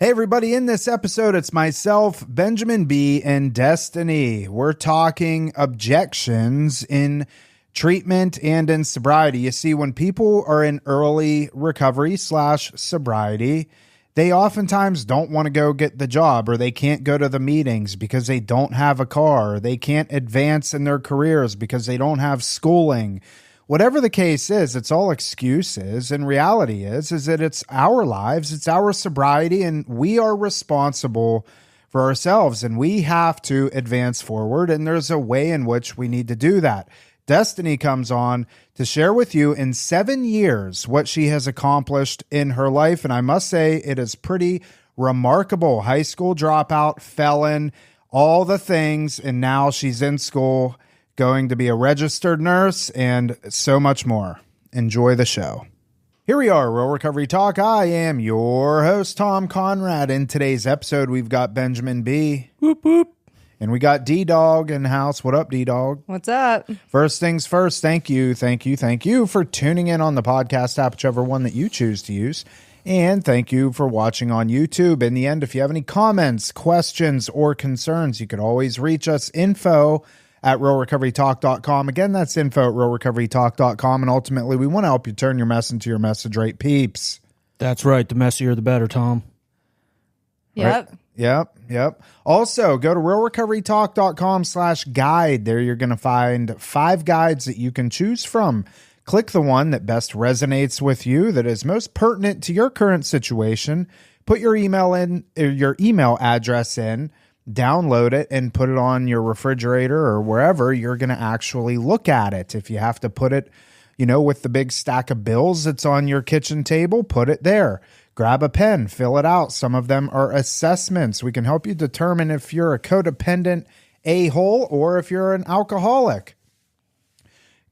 Hey everybody, in this episode, it's myself, Benjamin B, and Destiny. We're talking objections in treatment and in sobriety. You see, when people are in early recovery / sobriety, they oftentimes don't want to go get the job, or they can't go to the meetings because they don't have a car, or they can't advance in their careers because they don't have schooling. Whatever the case is, it's all excuses. And reality is that it's our lives, it's our sobriety, and we are responsible for ourselves, and we have to advance forward. And there's a way in which we need to do that. Destiny comes on to share with you in 7 years what she has accomplished in her life. And I must say, it is pretty remarkable. High school dropout, felon, all the things. And now she's in school, going to be a registered nurse, and so much more. Enjoy the show. Here we are, Real Recovery Talk. I am your host, Tom Conrad. In today's episode, we've got Benjamin B. Whoop, whoop. And we got D-Dog in the house. What up, D-Dog? What's up? First things first, thank you for tuning in on the podcast app, whichever one that you choose to use. And thank you for watching on YouTube. In the end, if you have any comments, questions, or concerns, you could always reach us, info@realrecoverytalk.com. Again, that's info@realrecoverytalk.com. And ultimately, we want to help you turn your mess into your message, right, peeps? That's right. The messier, the better, Tom. Yep. Right? Yep. Also, go to realrecoverytalk.com/guide. There you're going to find 5 guides that you can choose from. Click the one that best resonates with you, that is most pertinent to your current situation. Put your email in, or your email address in, download it, and put it on your refrigerator or wherever you're going to actually look at it. If you have to put it, with the big stack of bills that's on your kitchen table, put it there. Grab a pen, fill it out. Some of them are assessments. We can help you determine if you're a codependent a-hole or if you're an alcoholic.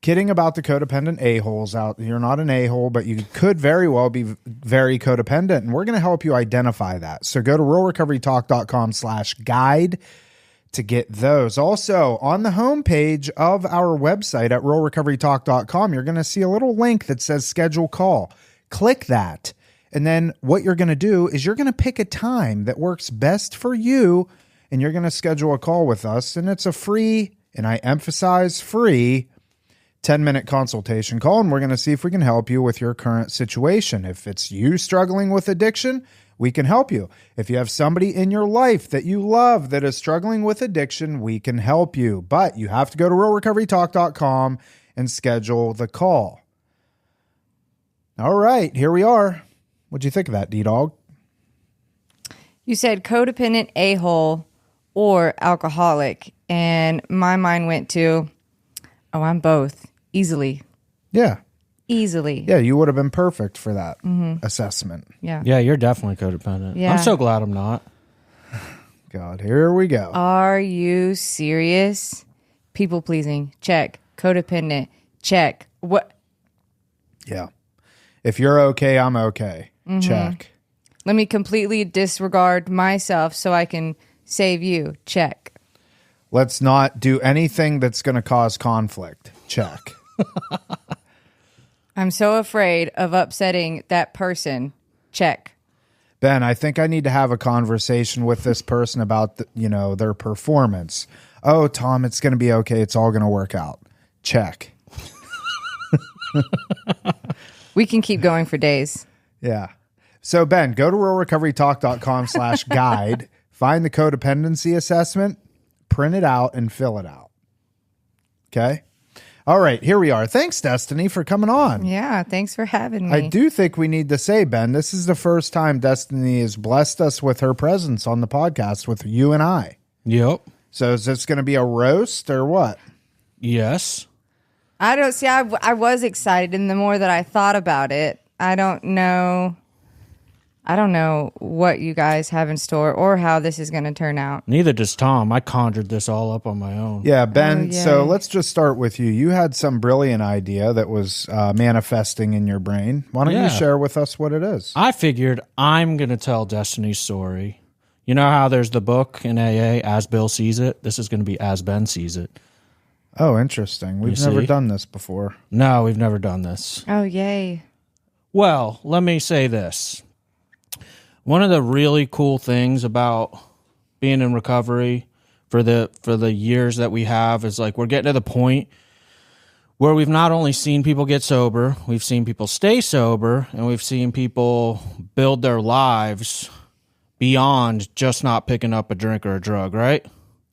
Kidding about the codependent a-holes out. You're not an a-hole, but you could very well be very codependent, and we're going to help you identify that. So go to realrecoverytalk.com/guide to get those. Also, on the homepage of our website at realrecoverytalk.com, you're going to see a little link that says schedule call. Click that. And then what you're going to do is you're going to pick a time that works best for you, and you're going to schedule a call with us. And it's a free, and I emphasize free, 10-minute consultation call, and we're going to see if we can help you with your current situation. If it's you struggling with addiction, we can help you. If you have somebody in your life that you love that is struggling with addiction, we can help you. But you have to go to realrecoverytalk.com and schedule the call. All right, here we are. What'd you think of that, D-Dog? You said codependent a-hole or alcoholic, and my mind went to, I'm both. Easily. Yeah. Easily. Yeah, you would have been perfect for that assessment. Yeah. Yeah, you're definitely codependent. Yeah. I'm so glad I'm not. God, here we go. Are you serious? People pleasing. Check. Codependent. Check. What? Yeah. If you're okay, I'm okay. Check. Let me completely disregard myself so I can save you. Check. Let's not do anything that's going to cause conflict. Check. I'm so afraid of upsetting that person. Check. Ben, I think I need to have a conversation with this person about their performance. Oh, Tom, it's going to be okay. It's all going to work out. Check. We can keep going for days. Yeah. So, Ben, go to realrecoverytalk.com/guide, find the codependency assessment, print it out, and fill it out. Okay? All right, here we are. Thanks, Destiny, for coming on. Yeah, thanks for having me. I do think we need to say, Ben, this is the first time Destiny has blessed us with her presence on the podcast with you and I. Yep. So is this going to be a roast or what? Yes. I don't see. I was excited, and the more that I thought about it, I don't know what you guys have in store or how this is going to turn out. Neither does Tom. I conjured this all up on my own. Yeah, Ben, Oh, so yay. let's just start with you. You had some brilliant idea that was manifesting in your brain. Why don't you share with us what it is? I figured I'm going to tell Destiny's story. You know how there's the book in AA, As Bill Sees It? This is going to be As Ben Sees It. Oh, interesting. We've never done this before. No, we've never done this. Oh, yay. Well, let me say this. One of the really cool things about being in recovery for the years that we have is like we're getting to the point where we've not only seen people get sober, we've seen people stay sober, and we've seen people build their lives beyond just not picking up a drink or a drug, right?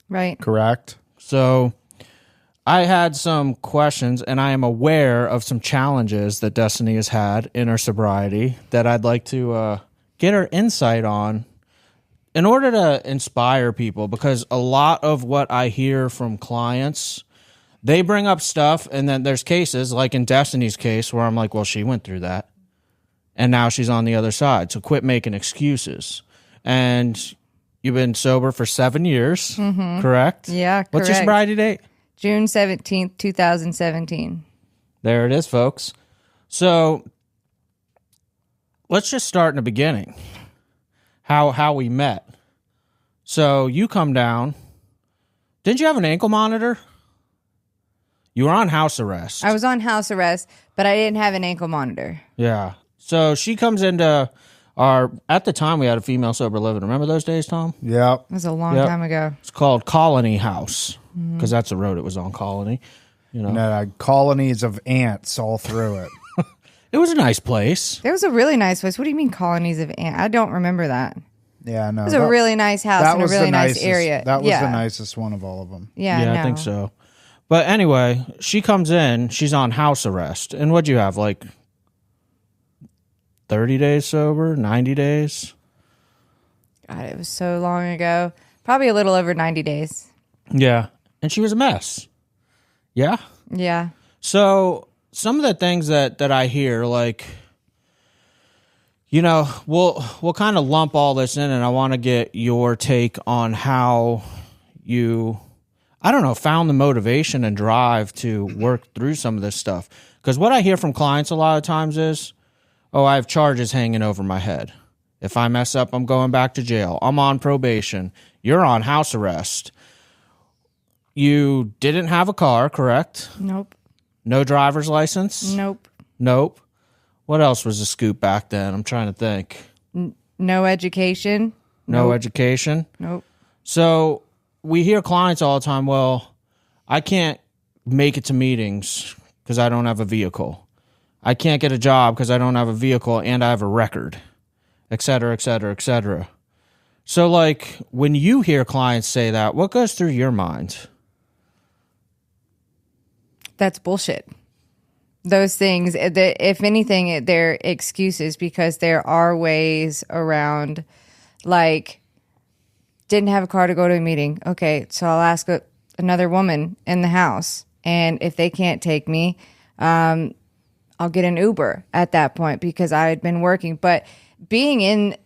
Right. Correct. So I had some questions, and I am aware of some challenges that Destiny has had in her sobriety that I'd like to get her insight on in order to inspire people, because a lot of what I hear from clients, they bring up stuff, and then there's cases, like in Destiny's case, where I'm like, well, she went through that, and now she's on the other side, so quit making excuses. And you've been sober for 7 years, correct? Yeah, correct. What's your sobriety date? June 17th, 2017. There it is, folks. So let's just start in the beginning. How we met. So you come down. Didn't you have an ankle monitor? You were on house arrest. I was on house arrest, but I didn't have an ankle monitor. Yeah. So she comes into at the time we had a female sober living. Remember those days, Tom? Yep. It was a long time ago. It's called Colony House because that's the road it was on, Colony. You know, And colonies of ants all through it. it was a nice place. It was a really nice place. What do you mean colonies of ants? I don't remember that. Yeah, no. It was a really nice house in a really nice area. That was the nicest one of all of them. Yeah, I think so. But anyway, she comes in. She's on house arrest. And what'd you have, like 30 days sober, 90 days? God, it was so long ago. Probably a little over 90 days. Yeah. And she was a mess. Yeah? Yeah. So some of the things that I hear, like, you know, we'll kind of lump all this in, and I want to get your take on how you, I don't know, found the motivation and drive to work through some of this stuff. Because what I hear from clients a lot of times is, oh, I have charges hanging over my head. If I mess up, I'm going back to jail. I'm on probation. You're on house arrest. You didn't have a car, correct? Nope. No driver's license? Nope. Nope. What else was a scoop back then? I'm trying to think. No education. No education? Nope. So we hear clients all the time, well, I can't make it to meetings because I don't have a vehicle. I can't get a job because I don't have a vehicle and I have a record, et cetera, et cetera, et cetera. So, like, when you hear clients say that, what goes through your mind? That's bullshit. Those things, if anything, they're excuses, because there are ways around, like, didn't have a car to go to a meeting. Okay, so I'll ask another woman in the house, and if they can't take me, I'll get an Uber at that point because I had been working. But being in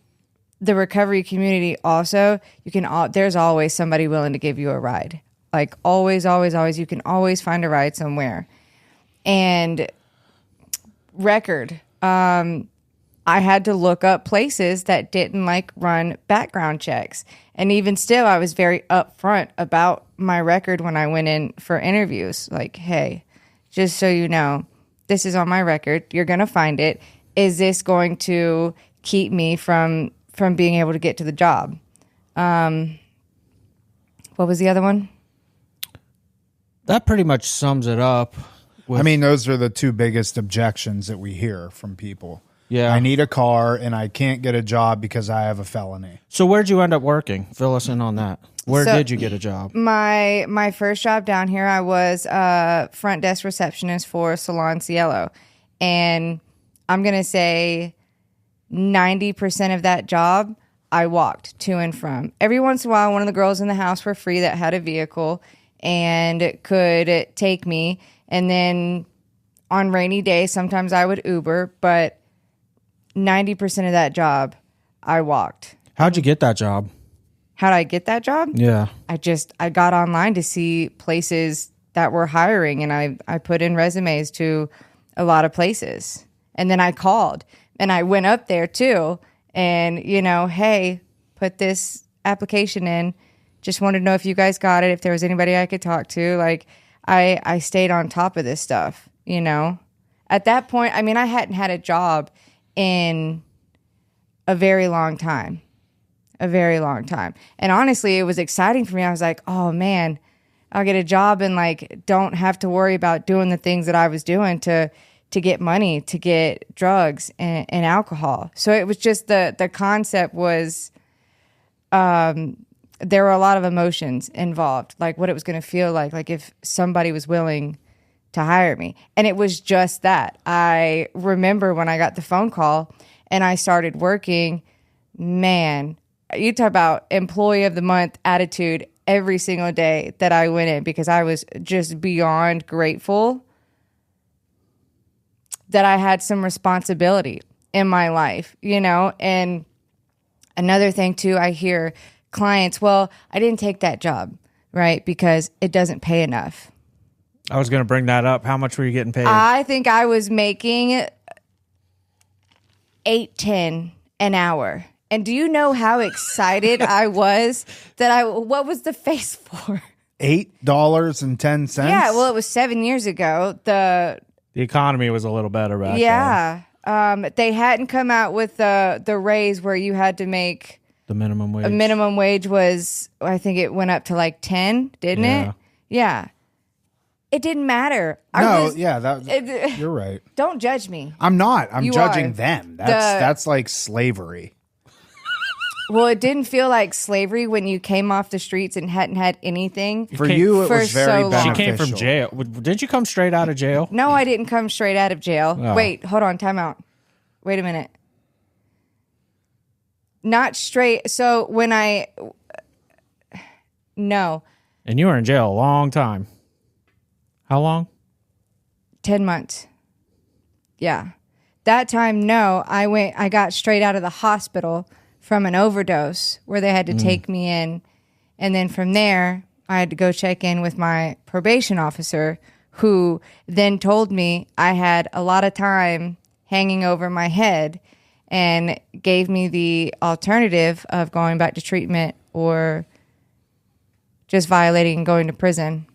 the recovery community also, there's always somebody willing to give you a ride. Like, always, always, always, you can always find a ride somewhere. And record, I had to look up places that didn't like run background checks. And even still, I was very upfront about my record when I went in for interviews. Like, hey, just so you know, this is on my record. You're going to find it. Is this going to keep me from being able to get to the job? What was the other one? That pretty much sums it up. I mean, those are the two biggest objections that we hear from people. Yeah. I need a car and I can't get a job because I have a felony. So where'd you end up working? Fill us in on that. Where did you get a job? My first job down here, I was a front desk receptionist for Salon Cielo. And I'm going to say 90% of that job, I walked to and from. Every once in a while, one of the girls in the house for free that had a vehicle and could take me. And then on rainy days, sometimes I would Uber, but 90% of that job, I walked. How'd you get that job? How'd I get that job? Yeah. I got online to see places that were hiring, and I put in resumes to a lot of places. And then I called, and I went up there too. And, hey, put this application in. Just wanted to know if you guys got it, if there was anybody I could talk to. Like, I stayed on top of this stuff, At that point, I mean, I hadn't had a job in a very long time. A very long time. And honestly, it was exciting for me. I was like, oh man, I'll get a job and like don't have to worry about doing the things that I was doing to get money, to get drugs and alcohol. So it was just the concept was there were a lot of emotions involved, like what it was going to feel like if somebody was willing to hire me. And it was just that. I remember when I got the phone call and I started working, man, you talk about employee of the month attitude every single day that I went in, because I was just beyond grateful that I had some responsibility in my life, you know? And another thing too, I hear clients, well, I didn't take that job, right? Because it doesn't pay enough. I was going to bring that up. How much were you getting paid? I think I was making $8.10 an hour. And do you know how excited I was what was the face for? $8.10. Yeah, well, it was 7 years ago. The economy was a little better back then. Yeah. They hadn't come out with the raise where you had to make the minimum wage. A minimum wage was, I think it went up to like 10, didn't it? Yeah. It didn't matter. You're right. Don't judge me. I'm not. I'm judging are. them. That's like slavery. Well, it didn't feel like slavery when you came off the streets and hadn't had anything. For you, it was very beneficial. She came from jail. Did you come straight out of jail? No, I didn't come straight out of jail. Oh. Wait, hold on. Time out. Wait a minute. Not straight. So when no. And you were in jail a long time. How long? 10 months. Yeah. That time, no. I got straight out of the hospital from an overdose where they had to take me in. And then from there, I had to go check in with my probation officer, who then told me I had a lot of time hanging over my head and gave me the alternative of going back to treatment or just violating and going to prison.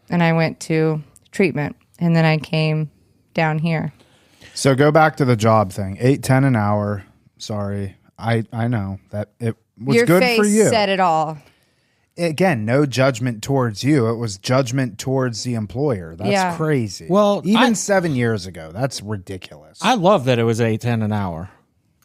And I went to treatment, and then I came down here. So go back to the job thing. $8.10 an hour. Sorry. I know that it was Your good face for you. said it all. Again, no judgment towards you. It was judgment towards the employer. That's crazy. Well, even 7 years ago, that's ridiculous. I love that it was $8.10 an hour.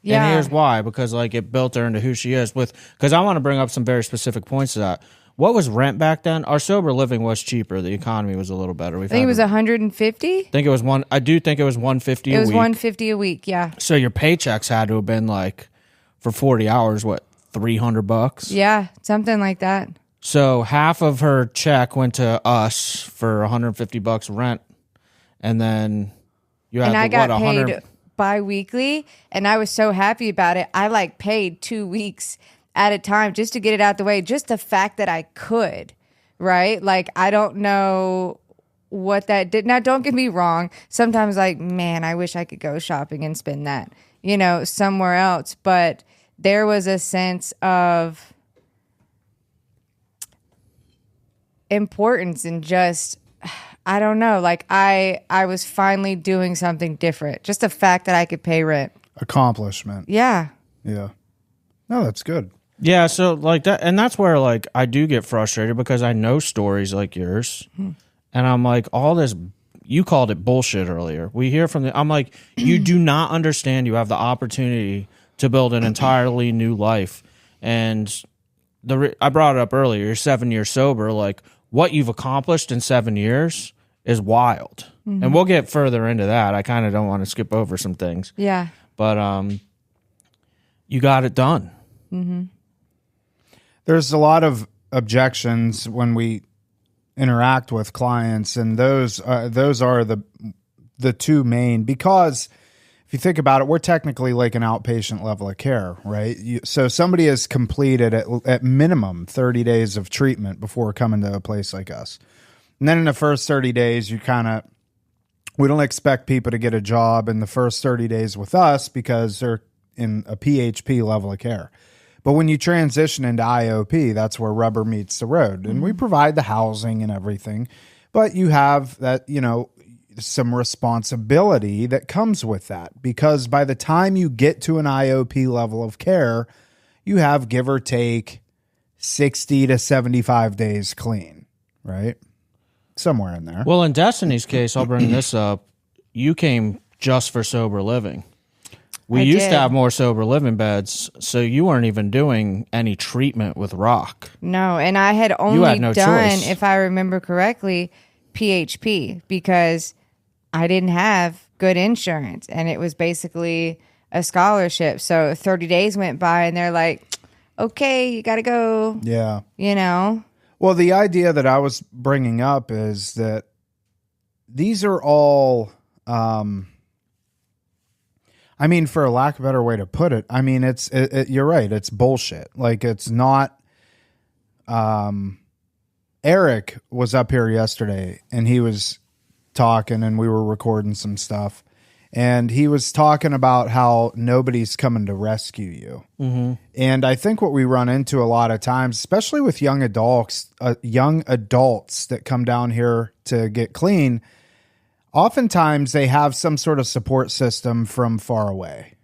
Yeah. And here's why, because like it built her into who she is. Because I want to bring up some very specific points to that. What was rent back then? Our sober living was cheaper. The economy was a little better. I think it was 150. I do think it was 150 a week. It was 150 a week, yeah. So your paychecks had to have been like, for 40 hours, what, $300? Yeah, something like that. So half of her check went to us for $150 rent, and then you had I got paid bi-weekly, and I was so happy about it. I like paid 2 weeks at a time just to get it out the way. Just the fact that I could, right? Like, I don't know what that did. Now, don't get me wrong. Sometimes, like, man, I wish I could go shopping and spend that, somewhere else. But there was a sense of importance and just, I don't know, like I was finally doing something different. Just the fact that I could pay rent. Accomplishment. Yeah. Yeah. No, that's good. Yeah, so like that, and that's where like I do get frustrated because I know stories like yours, and I'm like, all this, you called it bullshit earlier. We hear from I'm like, you do not understand. You have the opportunity to build an entirely new life, and I brought it up earlier. You're 7 years sober. Like what you've accomplished in 7 years is wild, and we'll get further into that. I kind of don't want to skip over some things. Yeah, but you got it done. Mm-hmm. There's a lot of objections when we interact with clients, and those are the two main, because if you think about it, we're technically like an outpatient level of care, right? So somebody has completed at minimum 30 days of treatment before coming to a place like us. And then in the first 30 days, we don't expect people to get a job in the first 30 days with us because they're in a PHP level of care. But when you transition into IOP, that's where rubber meets the road. And we provide the housing and everything. But you have that, some responsibility that comes with that, because by the time you get to an IOP level of care, you have, give or take, 60 to 75 days clean, right? Somewhere in there. Well, in Destiny's case, I'll bring this up. You came just for sober living. We used to have more sober living beds, so you weren't even doing any treatment with rock. No, and I had only done, if I remember correctly, PHP, because I didn't have good insurance, and it was basically a scholarship. So 30 days went by, and they're like, okay, you got to go. Yeah. You know? Well, the idea that I was bringing up is that these are all, I mean, for a lack of a better way to put it, I mean, you're right. It's bullshit. Like, it's not, Eric was up here yesterday and he was talking and we were recording some stuff, and he was talking about how nobody's coming to rescue you. Mm-hmm. And I think what we run into a lot of times, especially with young adults that come down here to get clean, oftentimes they have some sort of support system from far away,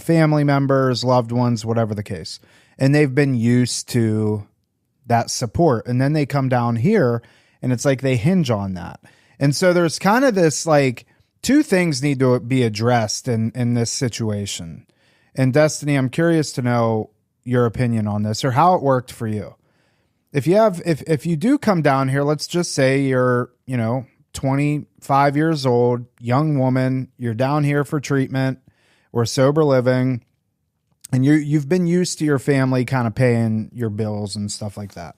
family members, loved ones, whatever the case. And they've been used to that support. And then they come down here and it's like they hinge on that. And so there's kind of this, like, two things need to be addressed in this situation. And Destiny, I'm curious to know your opinion on this, or how it worked for you. If you do come down here, let's just say you're, 25 years old, young woman, you're down here for treatment or sober living, and you've been used to your family kind of paying your bills and stuff like that.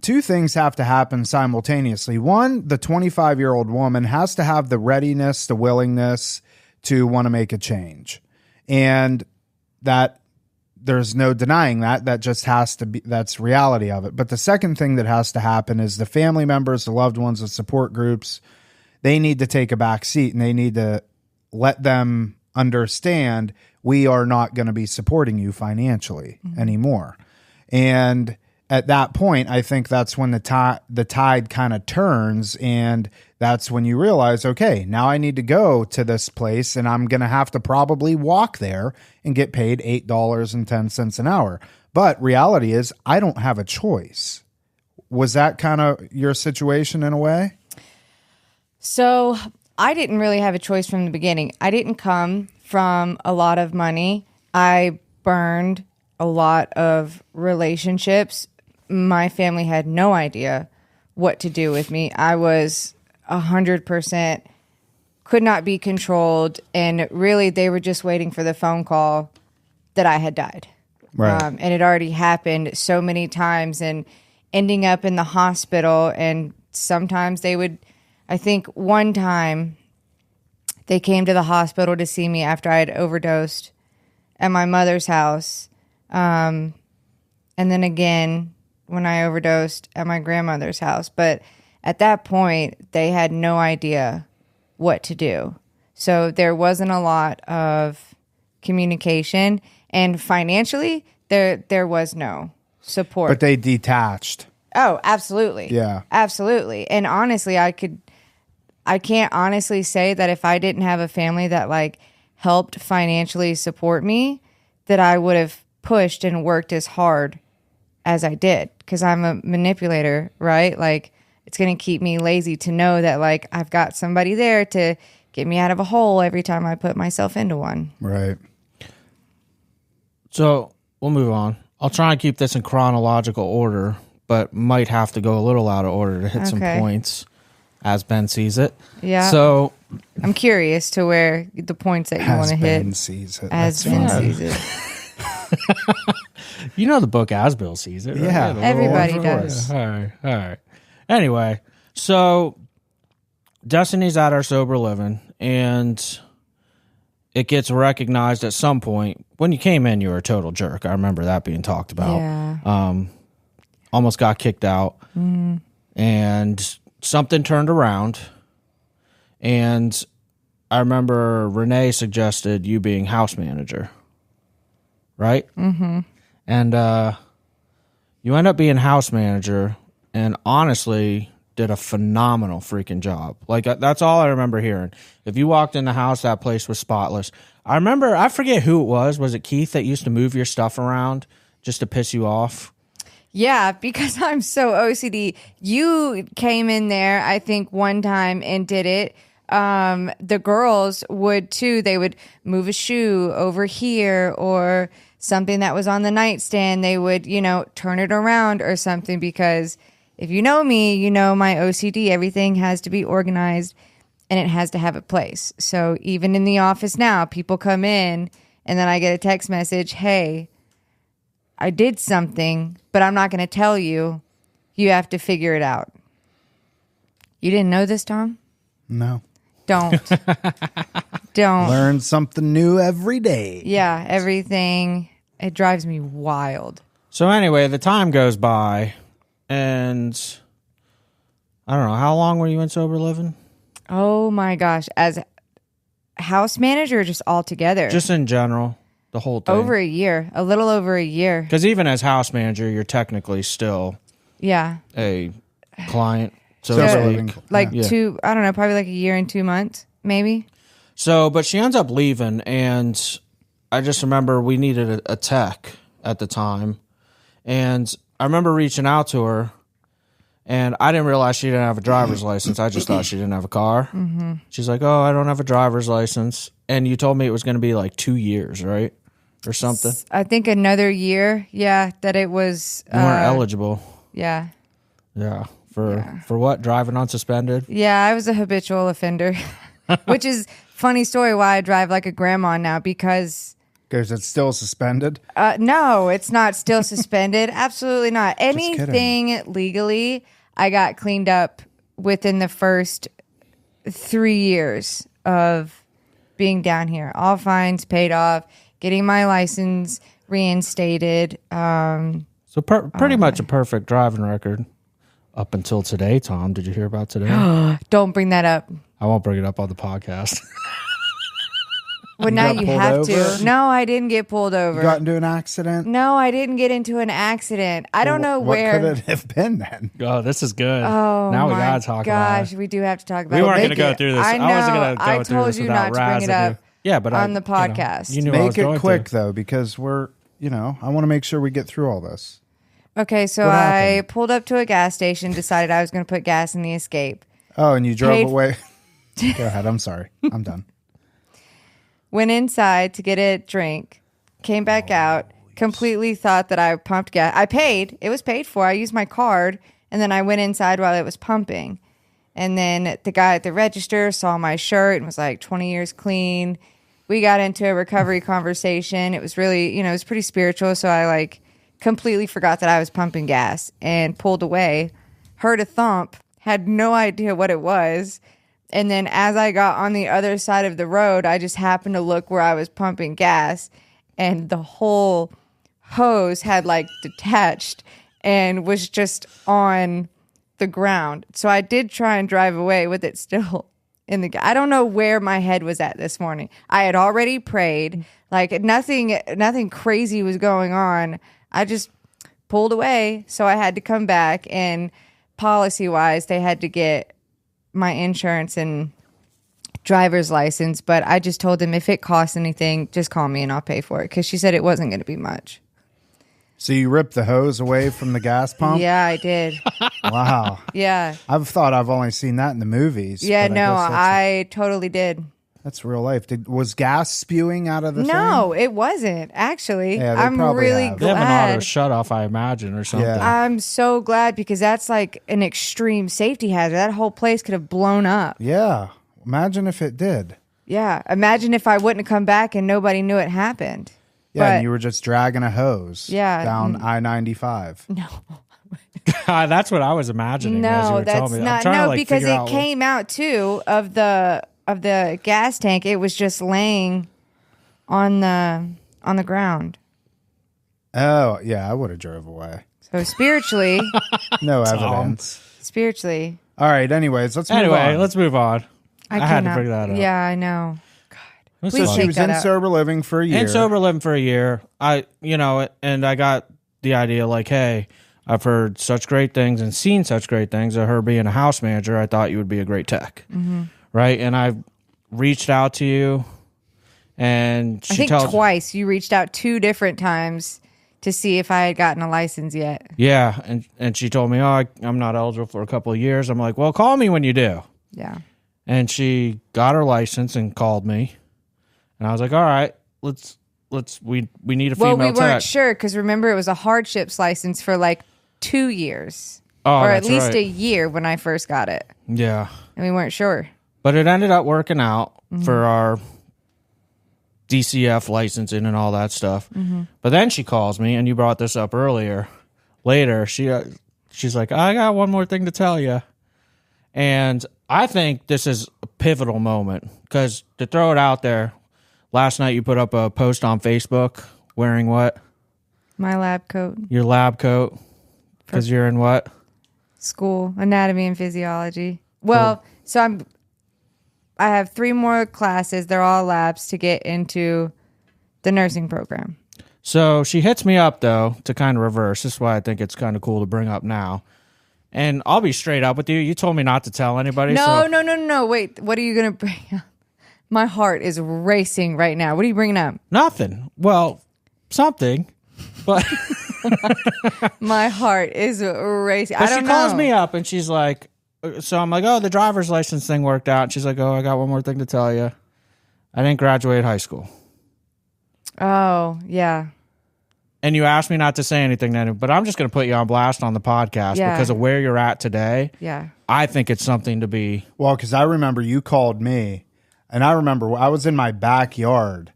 Two things have to happen simultaneously. One, the 25-year-old woman has to have the readiness, the willingness to want to make a change. And that there's no denying that. That just has to be, that's reality of it. But the second thing that has to happen is the family members, the loved ones, the support groups, they need to take a back seat, and they need to let them understand we are not going to be supporting you financially anymore. And at that point, I think that's when the tide kind of turns, and that's when you realize, okay, now I need to go to this place, and I'm going to have to probably walk there and get paid $8.10 an hour. But reality is, I don't have a choice. Was that kind of your situation in a way? So I didn't really have a choice from the beginning. I didn't come from a lot of money. I burned a lot of relationships. My family had no idea what to do with me. I was 100% could not be controlled, and really they were just waiting for the phone call that I had died. Right. And it already happened so many times, and ending up in the hospital. And sometimes they would, I think one time they came to the hospital to see me after I had overdosed at my mother's house. And then again, when I overdosed at my grandmother's house. But at that point, they had no idea what to do. So there wasn't a lot of communication, and financially, there was no support. But they detached. Oh, absolutely. Yeah. Absolutely. And honestly, I can't honestly say that if I didn't have a family that like helped financially support me, that I would have pushed and worked as hard as I did, because I'm a manipulator, right? Like, it's going to keep me lazy to know that like I've got somebody there to get me out of a hole every time I put myself into one. Right. So we'll move on. I'll try and keep this in chronological order, but might have to go a little out of order to hit some points as Ben sees it. Yeah. So I'm curious to where the points that you want to hit. Ben sees it. As Ben sees it. You know the book As Bill Sees It, right? Yeah. Everybody does. All right. Anyway, so Destiny's at our sober living, and it gets recognized at some point. When you came in, you were a total jerk. I remember that being talked about. Yeah. Almost got kicked out. And something turned around. And I remember Renee suggested you being house manager. Right? Mm-hmm. And you end up being house manager. And honestly, did a phenomenal freaking job. Like, that's all I remember hearing. If you walked in the house, that place was spotless. I forget who it was. Was it Keith that used to move your stuff around just to piss you off? Yeah, because I'm so OCD. You came in there, I think, one time and did it. The girls would too. They would move a shoe over here or something that was on the nightstand. They would, turn it around or something, because if you know me, you know my OCD. Everything has to be organized and it has to have a place. So even in the office now, people come in and then I get a text message, hey, I did something, but I'm not going to tell you. You have to figure it out. You didn't know this, Tom? No. Don't. Don't. Learn something new every day. Yeah, everything. It drives me wild. So anyway, the time goes by, and I don't know, how long were you in sober living? Oh my gosh. As house manager or just all together? Just in general. The whole thing. Over a year. A little over a year. Because even as house manager, you're technically still a client. So like I don't know, probably like a year and 2 months, maybe. So, but she ends up leaving, and I just remember we needed a tech at the time. And I remember reaching out to her, and I didn't realize she didn't have a driver's license. I just thought she didn't have a car. Mm-hmm. She's like, oh, I don't have a driver's license. And you told me it was going to be like 2 years, right? Or something. I think another year, that it was. You weren't eligible. Yeah. Yeah. For what? Driving unsuspended? Yeah, I was a habitual offender, which is funny story why I drive like a grandma now, because it's still suspended? No, it's not still suspended. Absolutely not. Anything legally, I got cleaned up within the first 3 years of being down here. All fines paid off. Getting my license reinstated. So pretty much a perfect driving record up until today, Tom. Did you hear about today? Don't bring that up. I won't bring it up on the podcast. Well, now you have to. No, I didn't get pulled over. You got into an accident? No, I didn't get into an accident. I don't know where. What could it have been then? Oh, this is good. Oh, now we gotta talk about it. Gosh, we do have to talk about it. We weren't going to go through this. I know. I wasn't going to go through this without I told you not to bring it up. Yeah, but on the podcast. You knew I was Make going it quick to. though, because we're, I want to make sure we get through all this. Okay, so I pulled up to a gas station, decided I was going to put gas in the Escape. Oh, and you drove away. Go ahead. I'm sorry. I'm done. Went inside to get a drink, came back out, completely thought that I pumped gas. I paid. It was paid for. I used my card, and then I went inside while it was pumping. And then the guy at the register saw my shirt and was like, 20 years clean. We got into a recovery conversation. It was really, it was pretty spiritual. So I completely forgot that I was pumping gas and pulled away, heard a thump, had no idea what it was. And then as I got on the other side of the road, I just happened to look where I was pumping gas, and the whole hose had detached and was just on the ground. So I did try and drive away with it still in the. I don't know where my head was at this morning. I had already prayed. Nothing crazy was going on. I just pulled away, so I had to come back, and policy-wise, they had to get my insurance and driver's license, but I just told them if it costs anything, just call me and I'll pay for it, because she said it wasn't going to be much. So you ripped the hose away from the gas pump? Yeah, I did. Wow. Yeah. I've only seen that in the movies. Yeah, no, I totally did. That's real life. Was gas spewing out of the thing? No, it wasn't, actually. Yeah, I'm really have. They have an auto glad. shut off, I imagine, or something. Yeah. I'm so glad, because that's like an extreme safety hazard. That whole place could have blown up. Yeah. Imagine if it did. Yeah. Imagine if I wouldn't have come back and nobody knew it happened. Yeah, But- and you were just dragging a hose down I-95. No. That's what I was imagining as you No, were telling that's me. I'm not. trying No, to, because figure it out came out too of the gas tank. It was just laying on the ground. Oh, yeah, I would have drove away. So spiritually, No evidence. spiritually, All right, anyways, let's move Anyway, on. let's move on. I had to cannot- figure that out. Yeah, I know. Let's Please just- She take was that in out. sober living for a year. In sober living for a year, and I got the idea hey, I've heard such great things and seen such great things that her being a house manager, I thought you would be a great tech. Right? And I've reached out to you, and I think twice. You reached out 2 different times to see if I had gotten a license yet. Yeah, and she told me, oh, I'm not eligible for a couple of years. I'm like, well, call me when you do. Yeah. And she got her license and called me, and I was like, all right, we need a female tech. Well, we weren't sure because remember it was a hardships license for like 2 years, or at least a year when I first got it. Yeah, and we weren't sure. But it ended up working out for our DCF licensing and all that stuff. But then she calls me, and you brought this up later. She's like, I got one more thing to tell you. And I think this is a pivotal moment because to throw it out there, last night you put up a post on Facebook wearing what? My lab coat. Your lab coat. Because you're in what? School, anatomy and physiology. Well, so I have 3 more classes. They're all labs to get into the nursing program. So she hits me up, though, to kind of reverse. This is why I think it's kind of cool to bring up now. And I'll be straight up with you. You told me not to tell anybody. No. Wait, what are you going to bring up? My heart is racing right now. What are you bringing up? Nothing. Well, something. But my heart is racing. But she calls me up, and she's like, so I'm like, oh, the driver's license thing worked out. And she's like, oh, I got one more thing to tell you. I didn't graduate high school. Oh, yeah. And you asked me not to say anything then, but I'm just going to put you on blast on the podcast because of where you're at today. Yeah. I think it's something to be. Well, because I remember you called me, and I remember I was in my backyard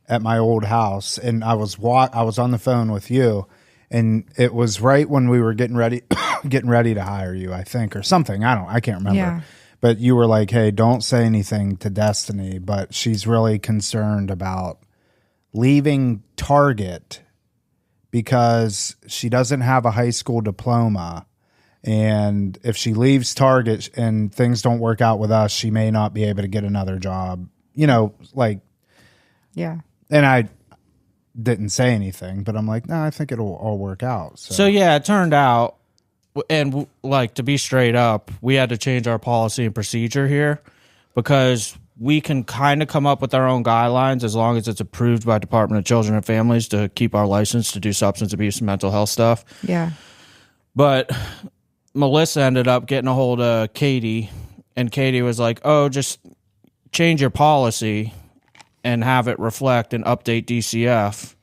at my old house, and I was on the phone with you, and it was right when we were getting ready to hire you, I think, or something. I can't remember. Yeah. But you were like, hey, don't say anything to Destiny, but she's really concerned about leaving Target because she doesn't have a high school diploma. And if she leaves Target and things don't work out with us, she may not be able to get another job, Yeah. And I didn't say anything, but I'm like, no, I think it'll all work out. So yeah, it turned out, and like to be straight up, we had to change our policy and procedure here because we can kind of come up with our own guidelines as long as it's approved by Department of Children and Families to keep our license to do substance abuse and mental health stuff. Yeah. But Melissa ended up getting a hold of Katie, and Katie was like, oh, just change your policy and have it reflect and update DCF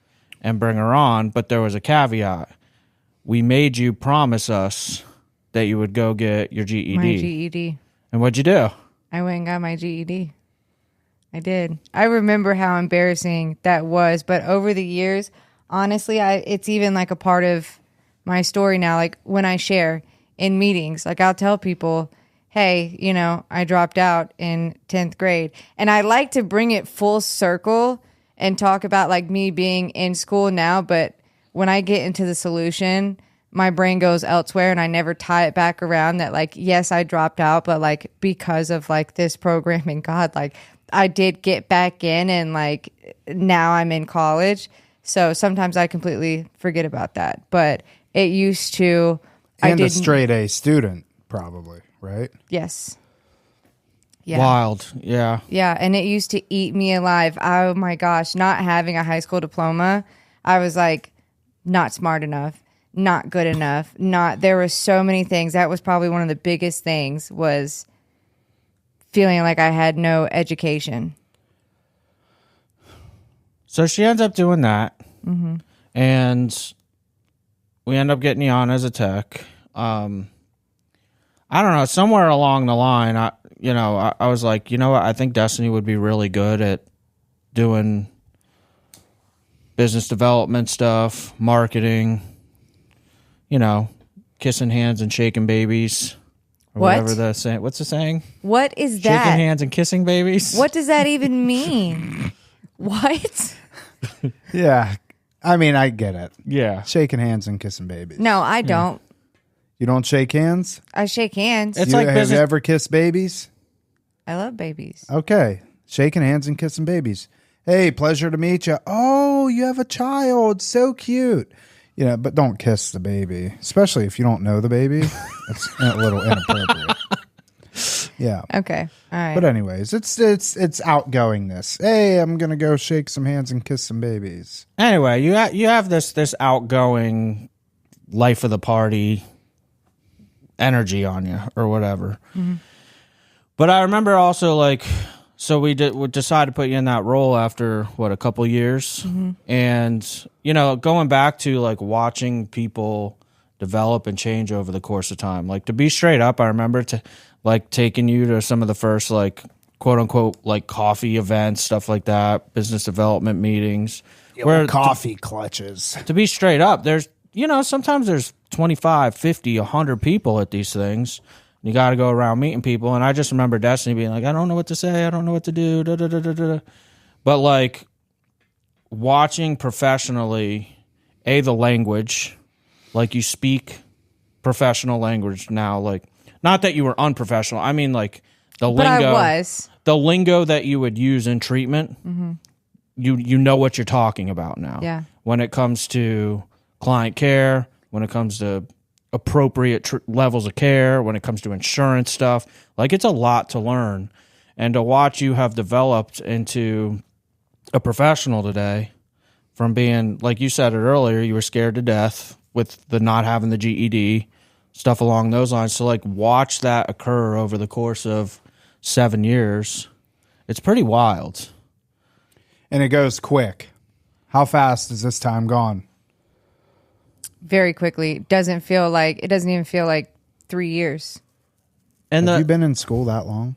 and bring her on. But there was a caveat. We made you promise us that you would go get your GED. My GED. And what'd you do? I went and got my GED. I did. I remember how embarrassing that was. But over the years, honestly, it's even like a part of my story now. Like when I share in meetings, like I'll tell people, hey, I dropped out in 10th grade. And I like to bring it full circle and talk about like me being in school now. But when I get into the solution, my brain goes elsewhere and I never tie it back around that like, yes, I dropped out, but like because of like this program and God, like I did get back in and like now I'm in college. So sometimes I completely forget about that. But it used to. And a straight A student, probably. Right? Yes. Yeah. Wild. Yeah. Yeah. And it used to eat me alive. Oh my gosh. Not having a high school diploma, I was like, not smart enough, not good enough. There were so many things. That was probably one of the biggest things was feeling like I had no education. So she ends up doing that. Mm-hmm. And we end up getting you on as a tech. I don't know, somewhere along the line, I was like, you know what, I think Destiny would be really good at doing business development stuff, marketing, kissing hands and shaking babies. Or whatever the saying. What's the saying? What is that? Shaking hands and kissing babies. What does that even mean? What? Yeah. I mean, I get it. Yeah. Shaking hands and kissing babies. No, I don't. You don't shake hands? I shake hands. It's like have you ever kissed babies? I love babies. Okay. Shaking hands and kissing babies. Hey, pleasure to meet you. Oh, you have a child. So cute. But don't kiss the baby, especially if you don't know the baby. It's a little inappropriate. Yeah. Okay. All right. But anyways, it's outgoingness. Hey, I'm gonna go shake some hands and kiss some babies. Anyway, you have this outgoing life of the party energy on you or whatever. Mm-hmm. But I remember also like, so we decided to put you in that role after a couple years, and going back to like watching people develop and change over the course of time. Like, to be straight up, I remember taking you to some of the first like quote unquote like coffee events, stuff like that, business development meetings, where coffee clutches. To be straight up, there's sometimes there's 25, 50, 100 people at these things. You got to go around meeting people. And I just remember Destiny being like, I don't know what to say. I don't know what to do. Da, da, da, da, da. But like watching professionally, the language, like you speak professional language now, like not that you were unprofessional. I mean like the lingo. But I was. The lingo that you would use in treatment, you know what you're talking about now. Yeah. When it comes to client care, when it comes to appropriate levels of care, when it comes to insurance stuff, like it's a lot to learn. And to watch you have developed into a professional today, from being, like you said it earlier, you were scared to death with the not having the GED, stuff along those lines. So like watch that occur over the course of 7 years. It's pretty wild. And it goes quick. How fast is this time gone? Very quickly. It doesn't even feel like 3 years. And Have you been in school that long?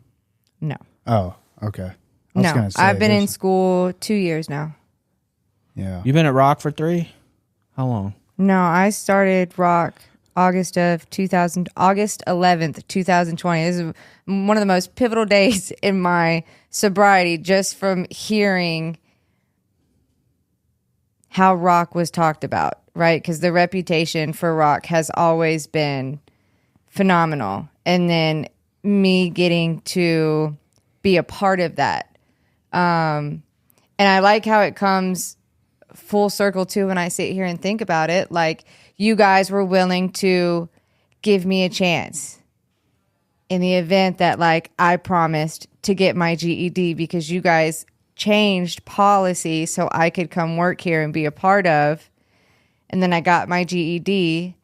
No. Oh, okay. I've been in school 2 years now. Yeah. You've been at Rock for 3? How long? No, I started Rock August 11th, 2020. This is one of the most pivotal days in my sobriety, just from hearing how Rock was talked about, right? Because the reputation for Rock has always been phenomenal. And then me getting to be a part of that. And I like how it comes full circle too when I sit here and think about it. Like, you guys were willing to give me a chance in the event that like I promised to get my GED, because you guys changed policy so I could come work here and be a part of. And then I got my GED,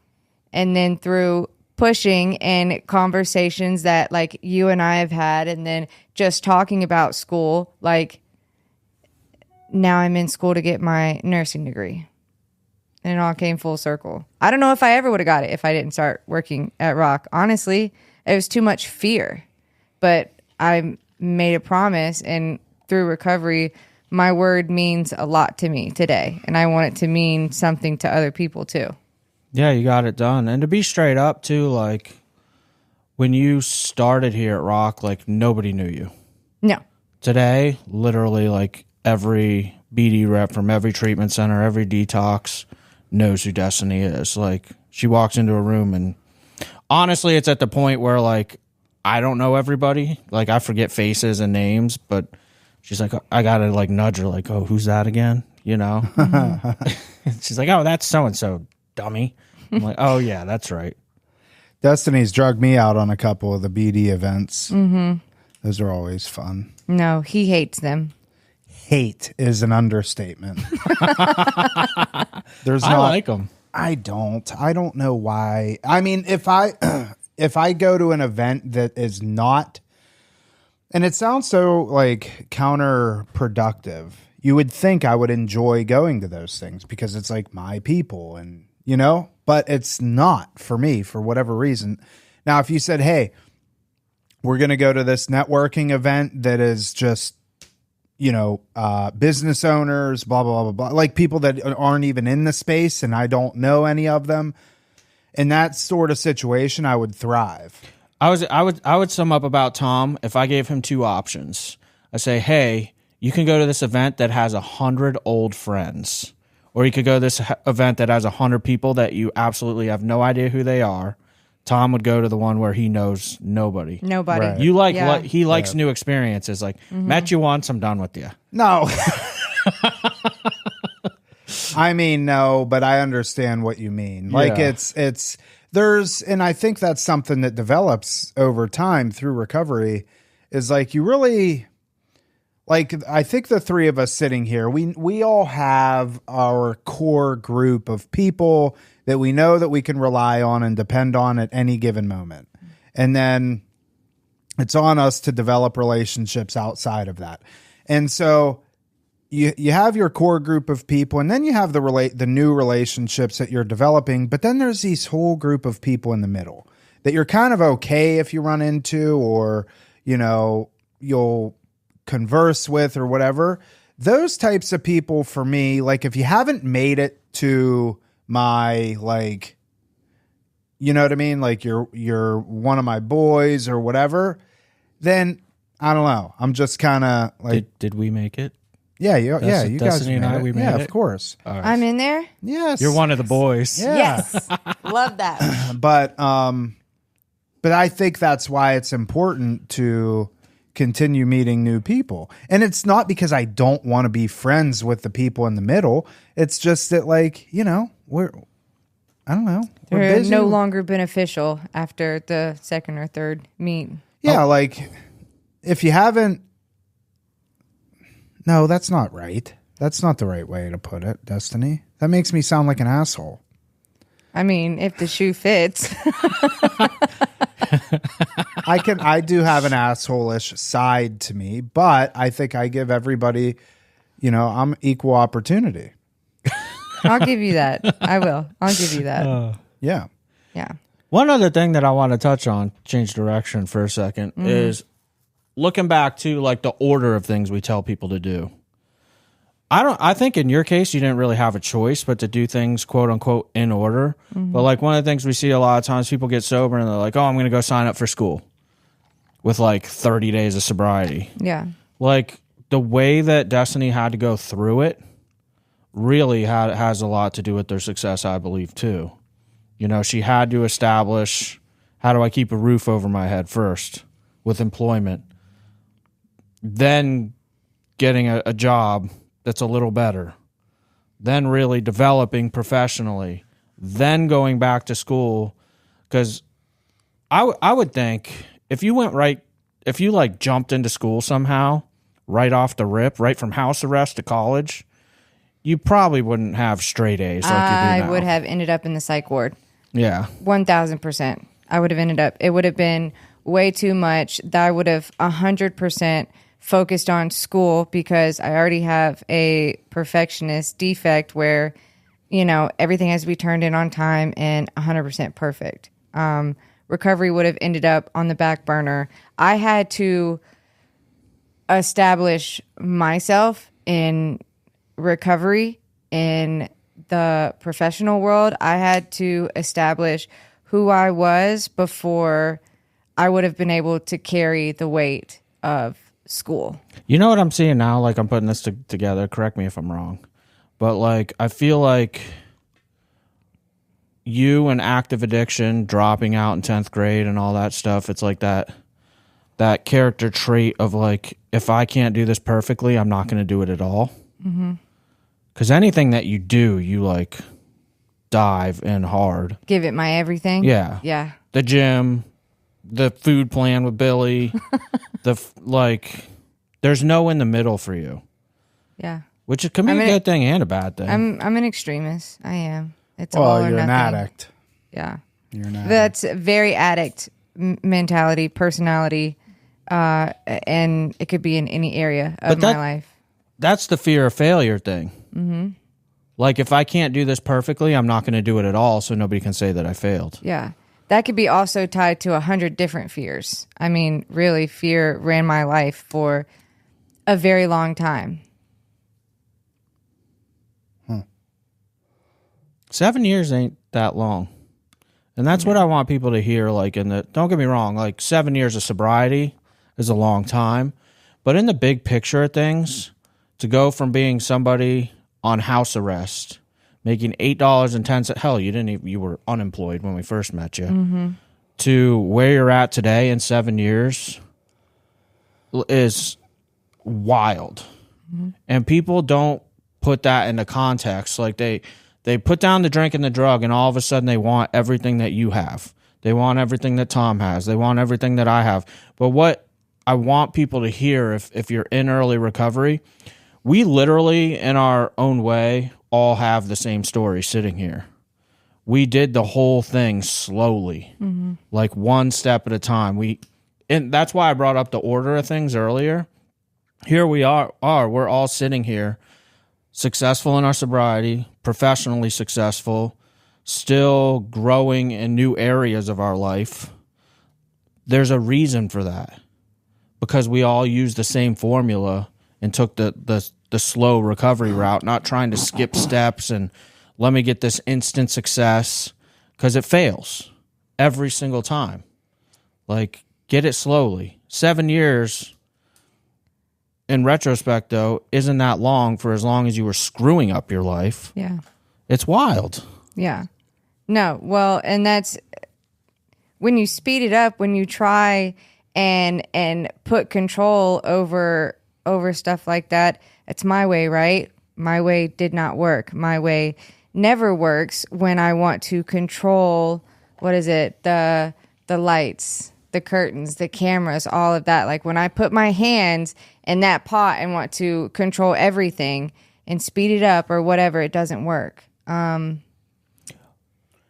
and then through pushing and conversations that like you and I have had, and then just talking about school, like now I'm in school to get my nursing degree. And it all came full circle. I don't know if I ever would have got it if I didn't start working at Rock. Honestly, it was too much fear. But I made a promise, and through recovery, my word means a lot to me today. And I want it to mean something to other people too. Yeah, you got it done. And to be straight up too, like when you started here at Rock, like nobody knew you. No. Today, literally like every BD rep from every treatment center, every detox knows who Destiny is. Like, she walks into a room, and honestly, it's at the point where like I don't know everybody. Like, I forget faces and names, but she's like, I gotta like nudge her, like, oh, who's that again? You know? She's like, oh, that's so and so, dummy. I'm like, oh yeah, that's right. Destiny's drugged me out on a couple of the BD events. Mm-hmm. Those are always fun. No, he hates them. Hate is an understatement. I like them. I don't know why. I mean, if I go to an event that is not, and it sounds so like counterproductive, you would think I would enjoy going to those things because it's like my people, and but it's not for me for whatever reason. Now, if you said, hey, we're going to go to this networking event that is just, business owners, blah, blah, blah, blah, like people that aren't even in the space and I don't know any of them. In that sort of situation, I would thrive. I would sum up about Tom if I gave him two options. I say, hey, you can go to this event that has 100 old friends, or you could go to this event that has 100 people that you absolutely have no idea who they are. Tom would go to the one where he knows nobody. Nobody. Right. You like he likes new experiences. Like, met you once, I'm done with you. No. I mean, no, but I understand what you mean. Like Yeah. and I think that's something that develops over time through recovery is like you really, like, I think the three of us sitting here, we all have our core group of people that we know that we can rely on and depend on at any given moment. And then it's on us to develop relationships outside of that. And so you have your core group of people, and then you have the new relationships that you're developing. But then there's these whole group of people in the middle that you're kind of okay if you run into, or, you know, you'll converse with or whatever. Those types of people for me, like if you haven't made it to my, like, you know what I mean? Like you're one of my boys or whatever, then I don't know. I'm just kind of like, Did we make it? yeah, you guys Destiny and made I, it. we made yeah, it? of course. I'm in there. Yes. You're one of the boys. Yeah. Yes, love that. But I think that's why it's important to continue meeting new people. And it's not because I don't want to be friends with the people in the middle. It's just that, like, you know, I don't know. We're They're busy. no longer beneficial after the second or third meet. Yeah, like if you haven't. No, that's not right. That's not the right way to put it, Destiny. That makes me sound like an asshole. I mean, if the shoe fits. I do have an asshole-ish side to me, but I think I give everybody, you know, I'm equal opportunity. I'll give you that. I will. I'll give you that. Yeah. Yeah. One other thing that I want to touch on, change direction for a second, is looking back to like the order of things we tell people to do. I think in your case you didn't really have a choice but to do things quote unquote in order. But like one of the things we see a lot of times, people get sober and they're like, "Oh, I'm going to go sign up for school with like 30 days of sobriety." Yeah. Like the way that Destiny had to go through it really has a lot to do with their success, I believe, too. You know, she had to establish, how do I keep a roof over my head first with employment, then getting a job that's a little better, then really developing professionally, then going back to school. Because I would think if you like jumped into school somehow right off the rip, right from house arrest to college, you probably wouldn't have straight A's like you do now. I would have ended up in the psych ward. Yeah. 1,000%. I would have ended up. It would have been way too much. That I would have 100% focused on school because I already have a perfectionist defect where, you know, everything has to be turned in on time and 100% perfect. Recovery would have ended up on the back burner. I had to establish myself in recovery in the professional world. I had to establish who I was before I would have been able to carry the weight of school. You know what I'm seeing now? Like, I'm putting this together. Correct me if I'm wrong. But, like, I feel like you and active addiction, dropping out in 10th grade and all that stuff, it's like that character trait of, like, if I can't do this perfectly, I'm not going to do it at all. Because anything that you do, you, like, dive in hard. Give it my everything. Yeah. Yeah. The gym, the food plan with Billy, there's no in the middle for you. Yeah. Which can be a good thing and a bad thing. I'm an extremist. I am. It's all or you're nothing. an addict. Yeah. You're an addict. That's very addict mentality, personality, and it could be in any area of my life. That's the fear of failure thing. Like, if I can't do this perfectly, I'm not going to do it at all, so nobody can say that I failed. Yeah. That could be also tied to 100 different fears. I mean, really, fear ran my life for a very long time. 7 years ain't that long. And that's what I want people to hear. Like, don't get me wrong, like 7 years of sobriety is a long time. But in the big picture of things, to go from being somebody on house arrest, making $8.10, hell, you were unemployed when we first met you, to where you're at today in 7 years is wild. And people don't put that into context. Like they put down the drink and the drug, and all of a sudden they want everything that you have. They want everything that Tom has. They want everything that I have. But what I want people to hear, if you're in early recovery, we literally, in our own way, all have the same story sitting here. We did the whole thing slowly, like one step at a time. And that's why I brought up the order of things earlier. Here we are. We're all sitting here, successful in our sobriety, professionally successful, still growing in new areas of our life. There's a reason for that, because we all used the same formula and took the slow recovery route, not trying to skip steps and let me get this instant success, because it fails every single time. Like, get it slowly. 7 years, in retrospect, though, isn't that long for as long as you were screwing up your life. Yeah. It's wild. Yeah. No, well, and that's when you speed it up, when you try and put control over stuff like that. It's my way, right? My way did not work. My way never works when I want to control, what is it? The lights, the curtains, the cameras, all of that. Like when I put my hands in that pot and want to control everything and speed it up or whatever, it doesn't work.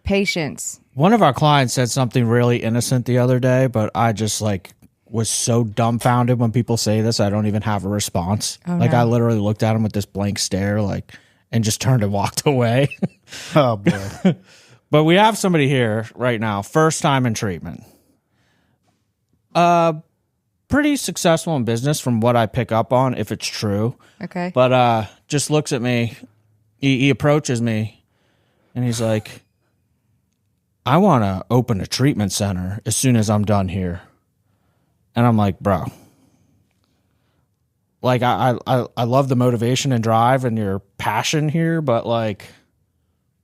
Patience. One of our clients said something really innocent the other day, but I just was so dumbfounded when people say this, I don't even have a response. Oh, no. I literally looked at him with this blank stare, and just turned and walked away. Oh boy. But we have somebody here right now, first time in treatment. Pretty successful in business from what I pick up on, if it's true. Okay. But just looks at me. He approaches me, and he's like, I want to open a treatment center as soon as I'm done here. And I'm like, bro, I love the motivation and drive and your passion here, but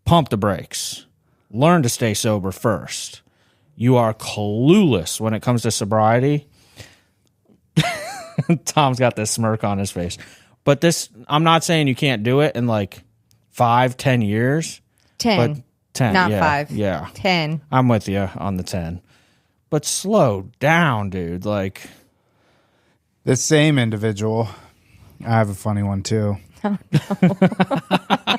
pump the brakes. Learn to stay sober first. You are clueless when it comes to sobriety. Tom's got this smirk on his face. But I'm not saying you can't do it in 5-10 years. 10. But 10, not yeah, 5. Yeah. 10. I'm with you on the 10. But slow down, dude. This same individual, I have a funny one too. Oh, no.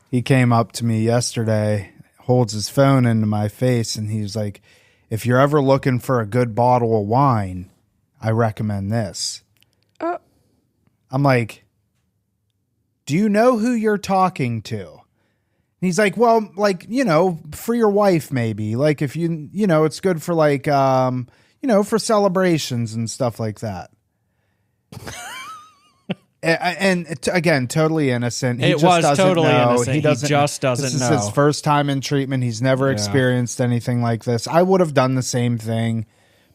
He came up to me yesterday, holds his phone into my face, and he's like, if you're ever looking for a good bottle of wine, I recommend this. I'm like, do you know who you're talking to? And he's like, well, for your wife, maybe. If it's good for for celebrations and stuff like that. And again, totally innocent. He It just was doesn't totally know. innocent. He just doesn't This is know. his first time in treatment. He's never experienced anything like this. I would have done the same thing,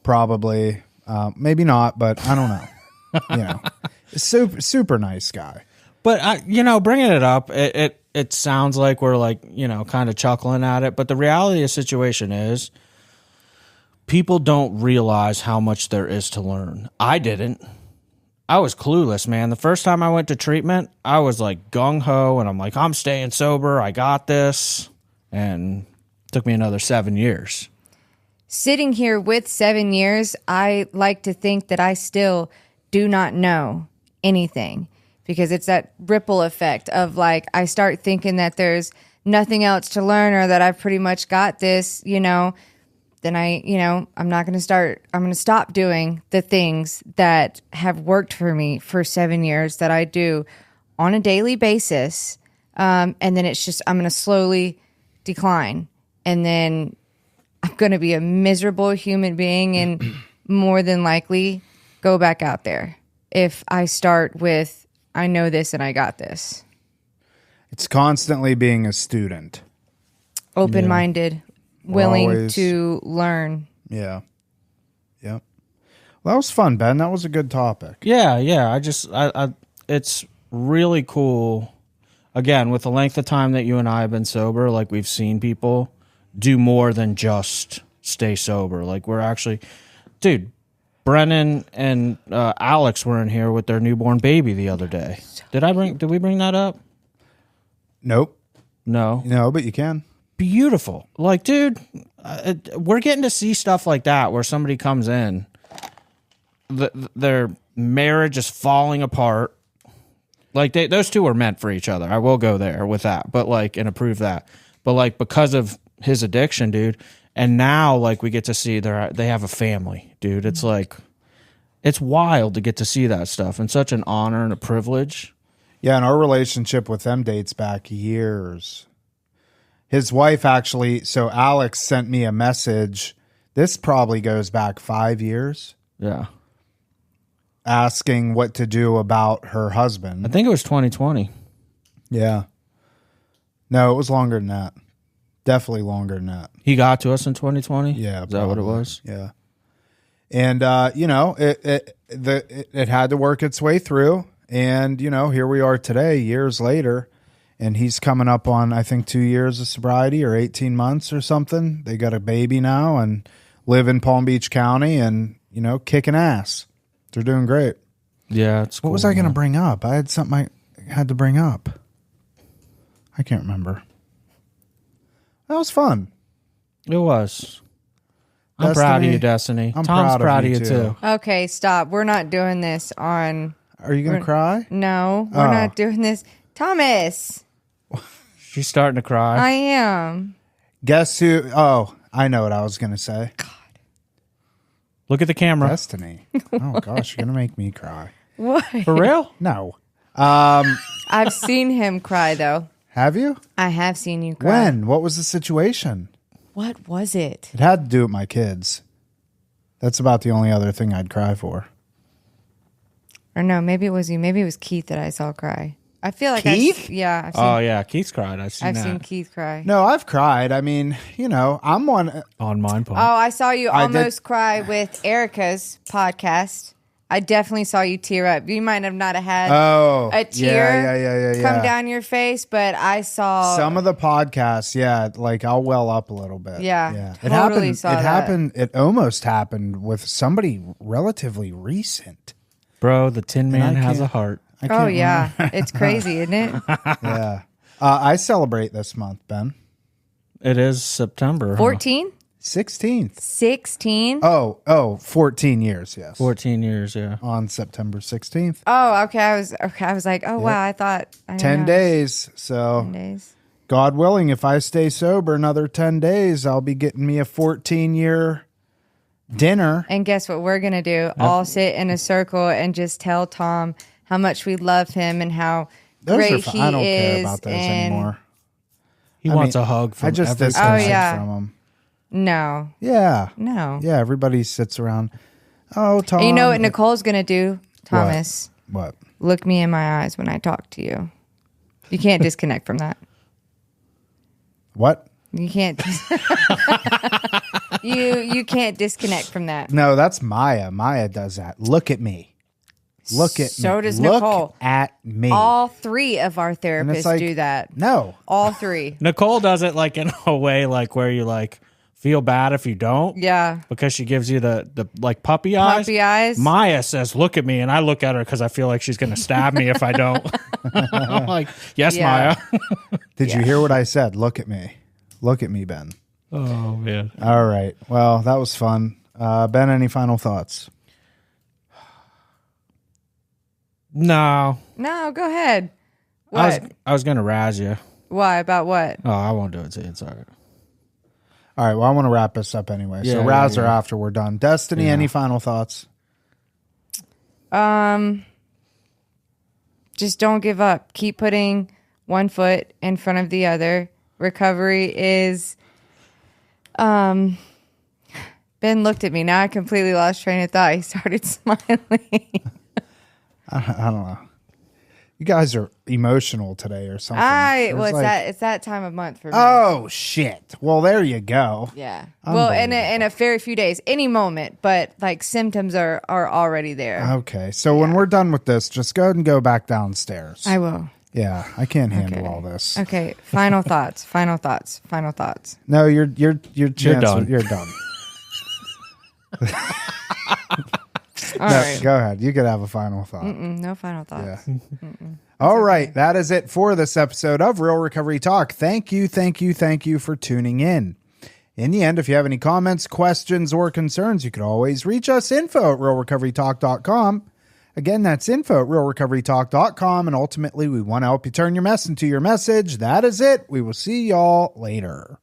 probably. Maybe not, but I don't know. Super, super nice guy. But bringing it up, it sounds like we're kind of chuckling at it. But the reality of the situation is, people don't realize how much there is to learn. I didn't. I was clueless, man. The first time I went to treatment, I was gung-ho, and I'm like, I'm staying sober. I got this. And it took me another 7 years. Sitting here with 7 years, I like to think that I still do not know anything, because it's that ripple effect of I start thinking that there's nothing else to learn, or that I've pretty much got this, then I'm not going to start. I'm going to stop doing the things that have worked for me for 7 years that I do on a daily basis. And then it's just, I'm going to slowly decline. And then I'm going to be a miserable human being and more than likely go back out there if I start with, I know this and I got this. It's constantly being a student. Open-minded. Willing Always. to learn. Yeah. Yep. Well, that was fun, Ben. That was a good topic. Yeah. I it's really cool. Again, with the length of time that you and I have been sober, we've seen people do more than just stay sober. We're actually, dude, Brennan and Alex were in here with their newborn baby the other day. Did we bring that up? Nope. No, but you can. Beautiful. Like, dude, we're getting to see stuff like that where somebody comes in, their marriage is falling apart. Like, those two are meant for each other. I will go there with that, but like, and approve that. But like, because of his addiction, dude, and now like we get to see they have a family, dude. It's like, it's wild to get to see that stuff, and such an honor and a privilege. Yeah, and our relationship with them dates back years. His wife actually, so Alex sent me a message. This probably goes back 5 years. Yeah. Asking what to do about her husband. I think it was 2020. Yeah. No, it was longer than that. Definitely longer than that. He got to us in 2020? Yeah. Is that what it was? Yeah. And, it had to work its way through. And, here we are today, years later. And he's coming up on, I think, 2 years of sobriety or 18 months or something. They got a baby now and live in Palm Beach County and, kicking ass. They're doing great. Yeah, it's cool. What was I going to bring up? I had something I had to bring up. I can't remember. That was fun. It was. I'm proud of you, Destiny. I'm Tom's proud of you too. Okay, stop. We're not doing this on... Are you going to cry? No, we're not doing this. Thomas! She's starting to cry. I am. Guess who? Oh, I know what I was going to say. God. Look at the camera. Destiny. Oh, gosh, you're going to make me cry. What? For real? No. I've seen him cry, though. Have you? I have seen you cry. When? What was the situation? What was it? It had to do with my kids. That's about the only other thing I'd cry for. Or no, maybe it was you. Maybe it was Keith that I saw cry. I feel like Keith? I've seen, Oh, yeah. Keith's cried. I've seen Keith cry. No, I've cried. I mean, I'm one. On mine point. Oh, I saw you I did- almost cry with Erica's podcast. I definitely saw you tear up. You might have not have had a tear come down your face, but I saw some of the podcasts. Yeah, like I'll well up a little bit. Yeah, It totally happened. saw it that. happened. It almost happened with somebody relatively recent. Bro, the Tin Man has a can't- heart. I Oh can't yeah, it's crazy, isn't it? Yeah. I celebrate this month, Ben. It is September. 14? 16th. 16? Oh, 14 years, yes. 14 years, yeah. On September 16th. Oh, okay. I was like, oh wow, I thought 10 days. So 10 days. God willing, if I stay sober another 10 days, I'll be getting me a 14-year dinner. And guess what we're gonna do? All sit in a circle and just tell Tom how much we love him and how great he I don't is. care about those and anymore. He wants a hug from I just every disconnected Oh, yeah. from him. No, Yeah. no. Yeah, everybody sits around. Oh, Tom. And you know what Nicole's gonna do, Thomas? What? Look me in my eyes when I talk to you. You can't disconnect from that. What? You can't. you can't disconnect from that. No, that's Maya. Maya does that. Look at me. Look at me. So does Look Nicole. at me. All three of our And therapists it's like, do that. No. All three. Nicole does it like in a way like where you like feel bad if you don't. Yeah. Because she gives you the like puppy eyes. Puppy eyes. Maya says, "Look at me," and I look at her because I feel like she's going to stab me if I don't. I'm like, "Yes, Yeah. Maya." Did you hear what I said? Look at me. Look at me, Ben. Oh man. All right. Well, that was fun. Ben, any final thoughts? No, No, go ahead. What? I was going to razz you. Why? About what? Oh, I won't do it to you. It's all right. All right. Well, I want to wrap this up anyway. So, Yeah, Raz yeah. are after we're done. Destiny, any final thoughts? Just don't give up. Keep putting one foot in front of the other. Recovery is. Ben looked at me. Now I completely lost train of thought. He started smiling. I don't know. You guys are emotional today or something. It's that time of month for me. Oh, shit. Well, there you go. Yeah. Well, in a very few days, any moment, but like symptoms are already there. Okay. So when we're done with this, just go ahead and go back downstairs. I will. Yeah, I can't handle Okay. all this. Okay. Final thoughts. Final thoughts. Final thoughts. No, your chance. done. You're done. All right. Go ahead. You could have a final thought. No final thoughts. Yeah. All right. That is it for this episode of Real Recovery Talk. Thank you for tuning in. In the end, if you have any comments, questions, or concerns, you can always reach us, info@realrecoverytalk.com. Again, that's info@realrecoverytalk.com. And ultimately, we want to help you turn your mess into your message. That is it. We will see y'all later.